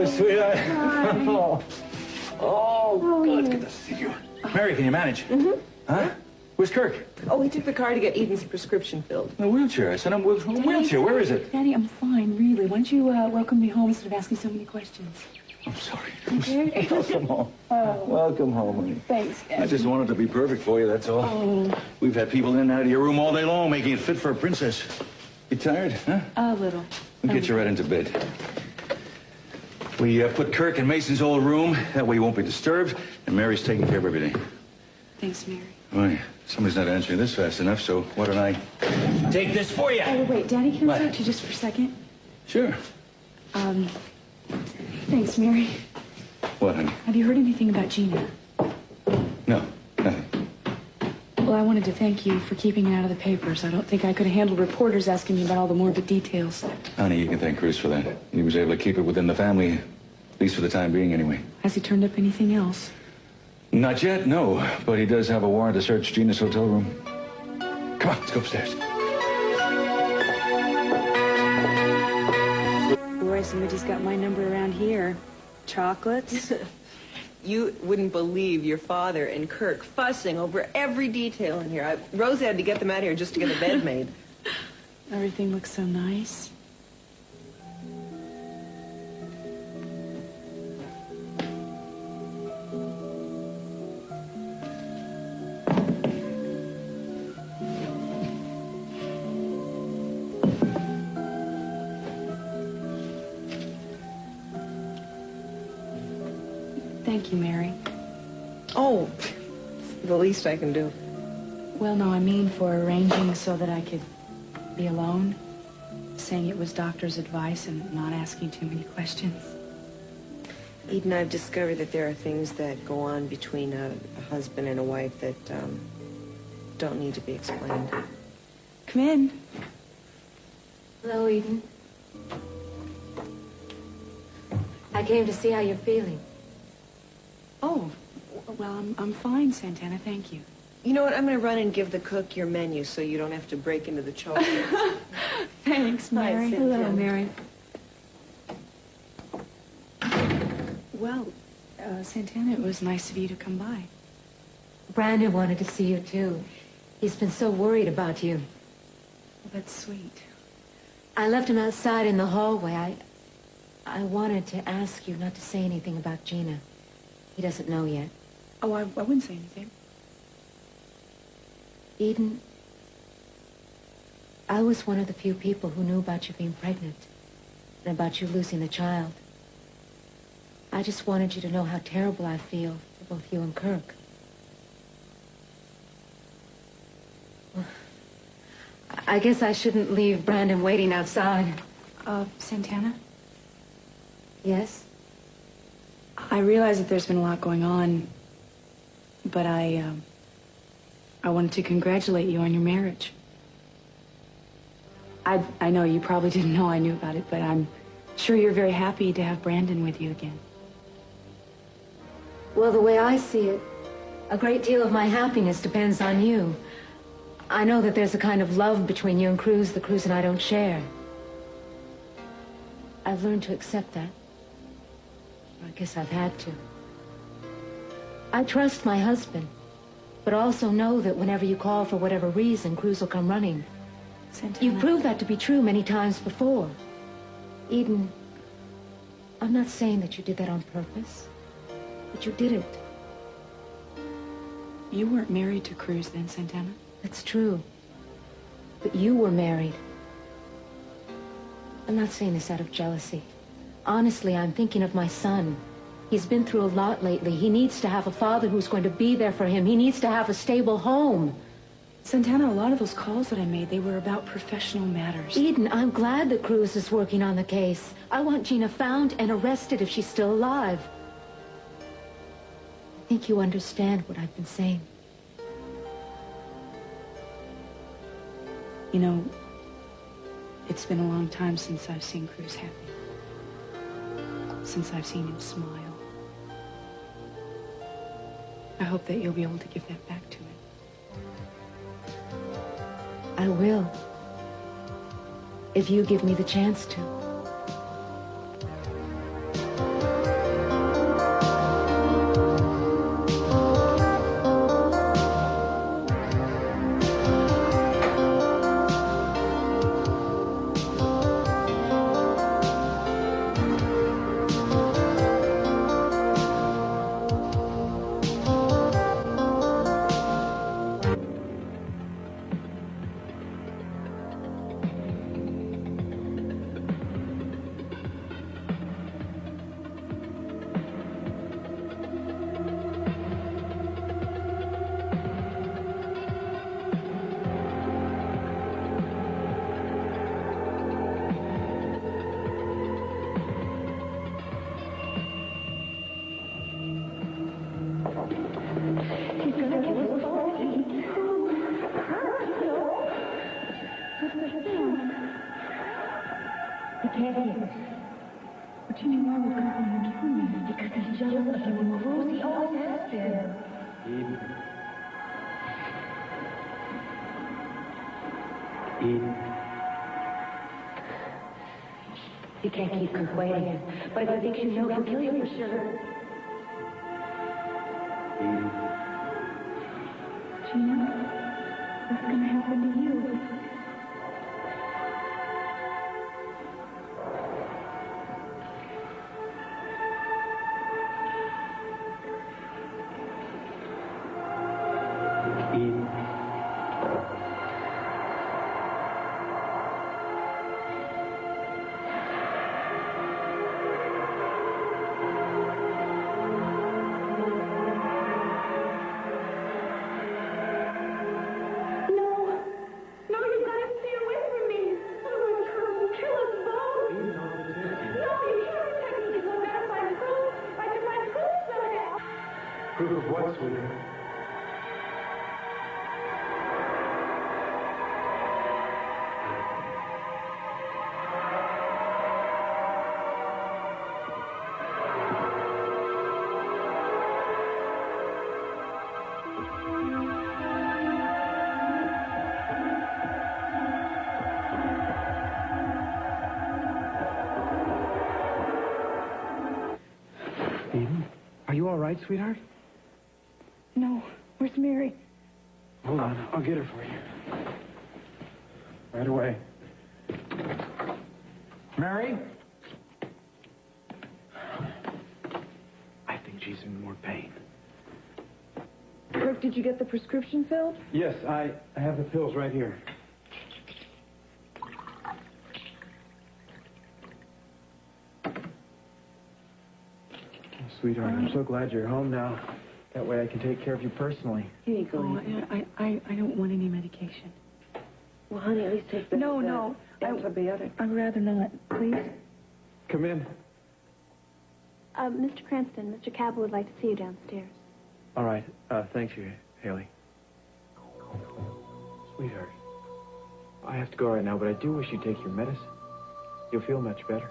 sweetheart. Hi. Oh, good to see you. Mary, can you manage? Mm-hmm. Huh? Where's Kirk? Oh, he took the car to get Eden's prescription filled. In a wheelchair. I sent him with a wheelchair. Where is it? Daddy, I'm fine, really. Why don't you welcome me home instead of asking so many questions? I'm sorry. Okay. Welcome home. Welcome home, honey. Thanks, Daddy. I just wanted to be perfect for you, that's all. Oh. We've had people in and out of your room all day long, making it fit for a princess. You tired, huh? A little. We'll get you right into bed. We put Kirk in Mason's old room. That way he won't be disturbed. And Mary's taking care of everything. Thanks, Mary. Why, somebody's not answering this fast enough, so why don't I take this for you? Oh, wait, Daddy, can I What? talk to you just for a second? Sure. Thanks, Mary. What, honey? Have you heard anything about Gina? No, nothing. Well, I wanted to thank you for keeping it out of the papers. I don't think I could have handled reporters asking me about all the morbid details. Honey, you can thank Cruz for that. He was able to keep it within the family, at least for the time being, anyway. Has he turned up anything else? Not yet, no. But he does have a warrant to search Gina's hotel room. Come on, let's go upstairs. Boy, somebody's got my number around here. Chocolates? You wouldn't believe your father and Kirk fussing over every detail in here. Rose had to get them out of here just to get a bed made. Everything looks so nice. Thank you, Mary. Oh, the least I can do. Well, no, I mean for arranging so that I could be alone, saying it was doctor's advice and not asking too many questions. Eden, I've discovered that there are things that go on between a husband and a wife that don't need to be explained. Come in. Hello, Eden. I came to see how you're feeling. Oh, well, I'm fine, Santana, thank you. You know what? I'm going to run and give the cook your menu so you don't have to break into the chocolates. Thanks, Hi, Mary. Santana. Hello, Mary. Well, Santana, it was nice of you to come by. Brandon wanted to see you, too. He's been so worried about you. Well, that's sweet. I left him outside in the hallway. I wanted to ask you not to say anything about Gina. He doesn't know yet. Oh, I wouldn't say anything. Eden, I was one of the few people who knew about you being pregnant and about you losing the child. I just wanted you to know how terrible I feel for both you and Kirk. Well, I guess I shouldn't leave Brandon waiting outside. Santana? Yes? I realize that there's been a lot going on, but I wanted to congratulate you on your marriage. I know you probably didn't know I knew about it, but I'm sure you're very happy to have Brandon with you again. Well, the way I see it, a great deal of my happiness depends on you. I know that there's a kind of love between you and Cruz that Cruz and I don't share. I've learned to accept that. I guess I've had to. I trust my husband, but also know that whenever you call for whatever reason, Cruz will come running. Santana. You've proved that to be true many times before. Eden, I'm not saying that you did that on purpose, but you did it. You weren't married to Cruz then, Santana? That's true. But you were married. I'm not saying this out of jealousy. Honestly, I'm thinking of my son. He's been through a lot lately. He needs to have a father who's going to be there for him. He needs to have a stable home. Santana, a lot of those calls that I made, they were about professional matters. Eden, I'm glad that Cruz is working on the case. I want Gina found and arrested if she's still alive. I think you understand what I've been saying. You know, it's been a long time since I've seen Cruz happy. Since I've seen him smile. I hope that you'll be able to give that back to him. I will. If you give me the chance to. He can't hear us. But you know why we're calling him kill me? Because he's jealous of you and Cruz. He always has been. Eden. You can't keep Cruz waiting. But if he thinks you know, he'll kill you for sure. Eden. Gina, what's going to happen to you? Eden. Proof of what, sweetheart? Eden, are you all right, sweetheart? No. Where's Mary? Hold on, I'll get her for you. Right away. Mary? I think she's in more pain. Kirk, did you get the prescription filled? Yes, I have the pills right here. Sweetheart, I'm so glad you're home now. That way I can take care of you personally. Here you go. Oh, I don't want any medication. Well, honey, at least take the No. antibiotic. I'd rather not, please. Come in. Mr. Cranston, Mr. Cabell would like to see you downstairs. All right. Thank you, Haley. Sweetheart, I have to go right now, but I do wish you'd take your medicine. You'll feel much better.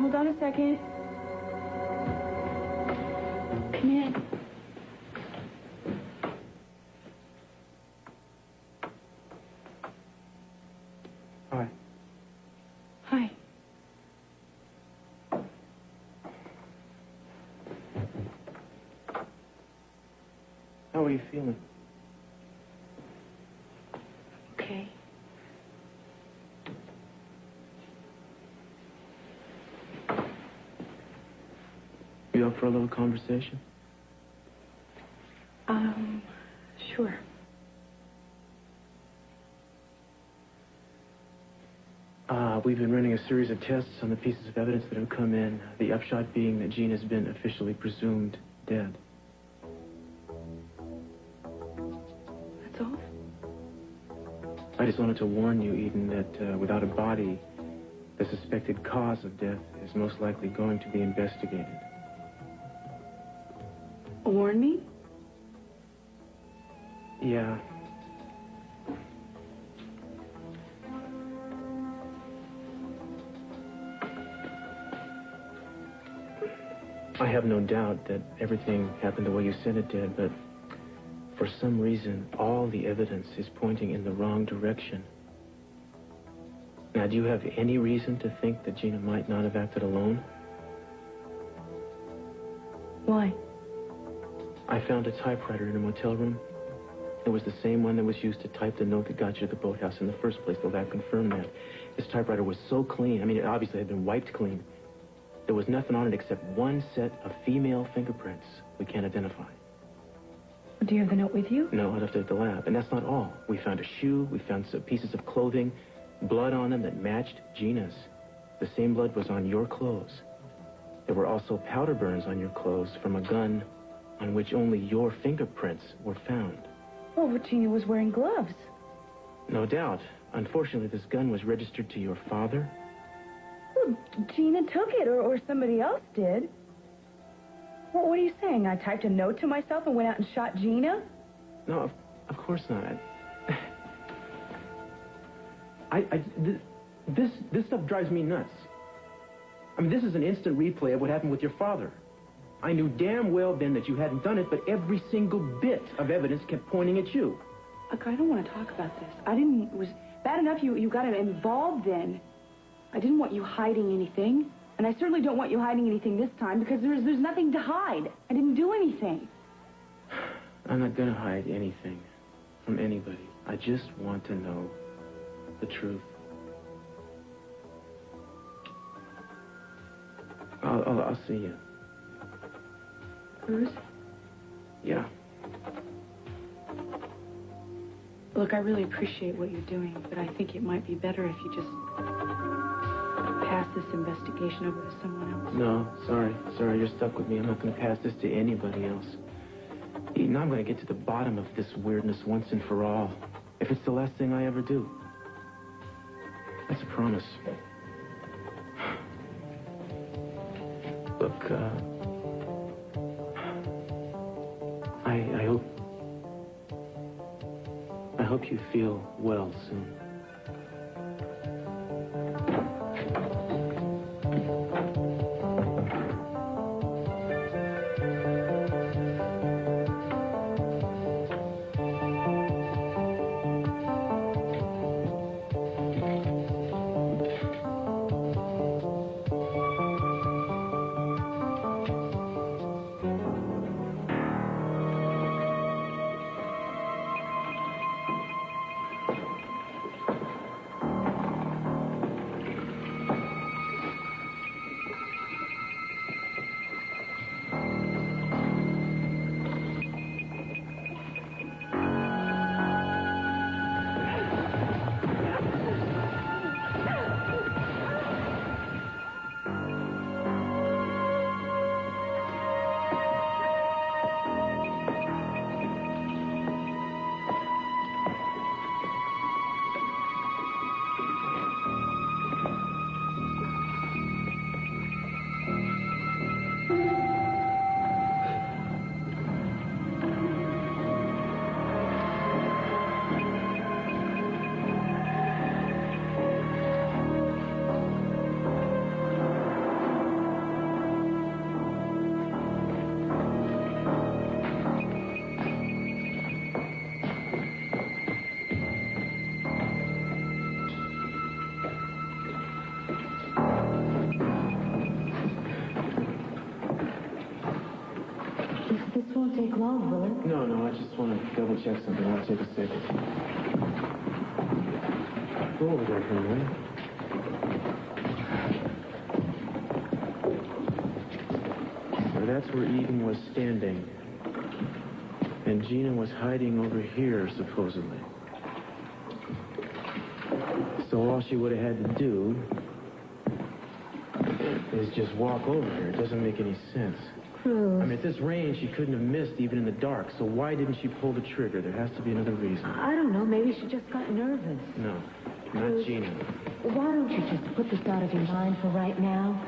Hold on a second. Come in. Hi. Hi. How are you feeling? Okay. You up for a little conversation? Sure. We've been running a series of tests on the pieces of evidence that have come in. The upshot being that Jean has been officially presumed dead. That's all? I just wanted to warn you, Eden, that without a body, the suspected cause of death is most likely going to be investigated. Warn me? Yeah. I have no doubt that everything happened the way you said it did, but for some reason, all the evidence is pointing in the wrong direction. Now, do you have any reason to think that Gina might not have acted alone? Why? I found a typewriter in a motel room. It was the same one that was used to type the note that got you to the boathouse in the first place. The lab confirmed that. This typewriter was so clean. I mean, it obviously had been wiped clean. There was nothing on it except one set of female fingerprints we can't identify. Do you have the note with you? No, I left it at the lab. And that's not all. We found a shoe. We found some pieces of clothing, blood on them that matched Gina's. The same blood was on your clothes. There were also powder burns on your clothes from a gun on which only your fingerprints were found. Oh, but Gina was wearing gloves. No doubt. Unfortunately, this gun was registered to your father. Well, Gina took it, or somebody else did. Well, what are you saying? I typed a note to myself and went out and shot Gina? No, of course not. This stuff drives me nuts. I mean, this is an instant replay of what happened with your father. I knew damn well, Ben, that you hadn't done it, but every single bit of evidence kept pointing at you. Look, I don't want to talk about this. It was bad enough you got involved in. I didn't want you hiding anything. And I certainly don't want you hiding anything this time, because there's nothing to hide. I didn't do anything. I'm not going to hide anything from anybody. I just want to know the truth. I'll see you. Cruz? Yeah. Look, I really appreciate what you're doing, but I think it might be better if you just pass this investigation over to someone else. No, sorry, you're stuck with me. I'm not going to pass this to anybody else. Eden, I'm going to get to the bottom of this weirdness once and for all. If it's the last thing I ever do. That's a promise. Look, I hope you feel well soon. This won't take long, will it? No, I just want to double check something. I'll take a second. Go over there for a minute. So that's where Eden was standing. And Gina was hiding over here, supposedly. So all she would have had to do is just walk over here. It doesn't make any sense. Cruz. I mean, at this range, she couldn't have missed even in the dark. So why didn't she pull the trigger? There has to be another reason. I don't know. Maybe she just got nervous. No, not Gina. Why don't you just put this out of your mind for right now?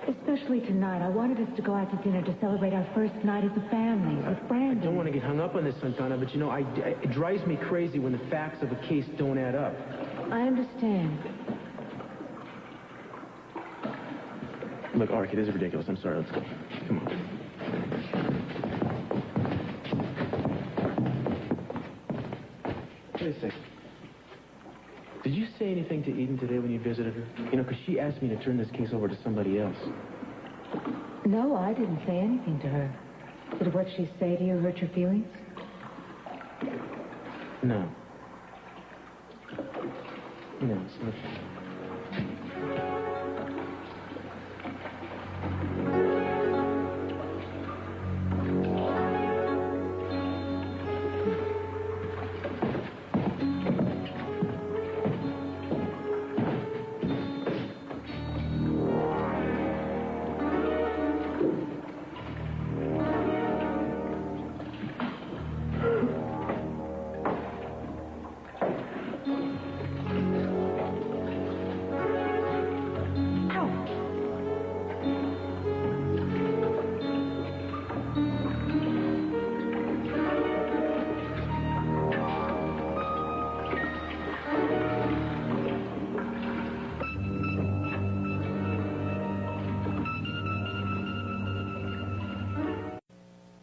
Especially tonight. I wanted us to go out to dinner to celebrate our first night as a family with I Brandon. don't want to get hung up on this, Santana, but you know, it drives me crazy when the facts of a case don't add up. I understand. Look, Arky, this is ridiculous. I'm sorry. Let's go. Come on. Wait a second. Did you say anything to Eden today when you visited her? You know, because she asked me to turn this case over to somebody else. No, I didn't say anything to her. Did what she say to you hurt your feelings? No. No, it's not.